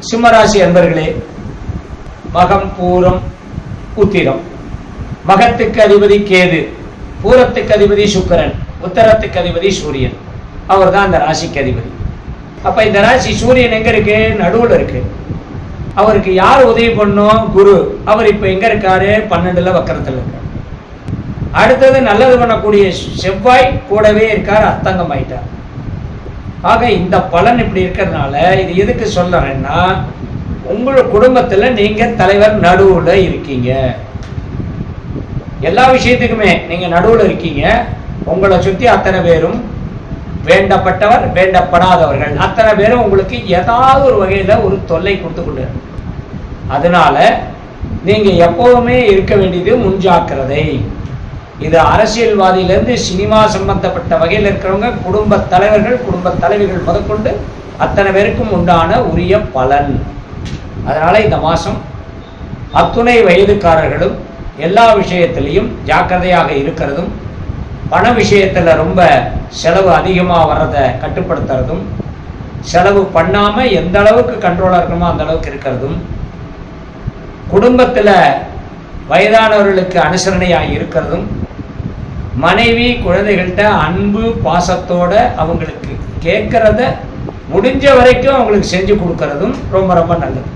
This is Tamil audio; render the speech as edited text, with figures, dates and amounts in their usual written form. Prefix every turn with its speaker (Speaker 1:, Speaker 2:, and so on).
Speaker 1: சிம்மராசி அன்பர்களே, மகம் பூரம் உத்திரம். மகத்துக்கு அதிபதி கேது, பூரத்துக்கு அதிபதி சுக்கிரன், உத்தரத்துக்கு அதிபதி சூரியன். அவர் தான் அந்த ராசிக்கு அதிபதி. அப்ப இந்த ராசி சூரியன் எங்க இருக்கு? நடுவுல இருக்கு. அவருக்கு யார் உதவி பண்ணும்? குரு. அவர் இப்ப எங்க இருக்காரு? 12ல வக்கரத்துல இருக்காரு. அடுத்தது நல்லது பண்ணக்கூடிய செவ்வாய் கூடவே இருக்கார், அஸ்தங்கம் ஆயிட்டார். ஆக இந்த பலன் இப்படி இருக்கிறதுனால இது எதுக்கு சொல்றேன்னா, உங்களோட குடும்பத்துல நீங்க தலைவர் நடுவுல இருக்கீங்க. எல்லா விஷயத்துக்குமே நீங்க நடுவுல இருக்கீங்க. உங்களை சுத்தி அத்தனை பேரும் வேண்டப்பட்டவர், வேண்டப்படாதவர்கள் அத்தனை பேரும் உங்களுக்கு ஏதாவது ஒரு வகையில ஒரு தொல்லை கொடுத்து கொண்டு. அதனால நீங்க எப்பவுமே இருக்க வேண்டியது முன்ஜாக்கிரதை. இது அரசியல்வாதியிலிருந்து சினிமா சம்பந்தப்பட்ட வகையில் இருக்கிறவங்க, குடும்ப தலைவர்கள், குடும்ப தலைவிகள் முதற்கொண்டு அத்தனை பேருக்கும் உண்டான உரிய பலன். அதனால இந்த மாசம் அத்துணை வயதுக்காரர்களும் எல்லா விஷயத்திலையும் ஜாக்கிரதையாக இருக்கிறதும், பண விஷயத்துல ரொம்ப செலவு அதிகமாக வர்றதை கட்டுப்படுத்துறதும், செலவு பண்ணாம எந்த அளவுக்கு கண்ட்ரோலா இருக்கணுமோ அந்த அளவுக்கு இருக்கிறதும், குடும்பத்துல வயதானவர்களுக்கு அனுசரணையாக இருக்கிறதும், மனைவி குழந்தைகள்கிட்ட அன்பு பாசத்தோட அவங்களுக்கு கேட்கறத முடிஞ்ச வரைக்கும் அவங்களுக்கு செஞ்சு கொடுக்கறதும் ரொம்ப ரொம்ப நல்லது.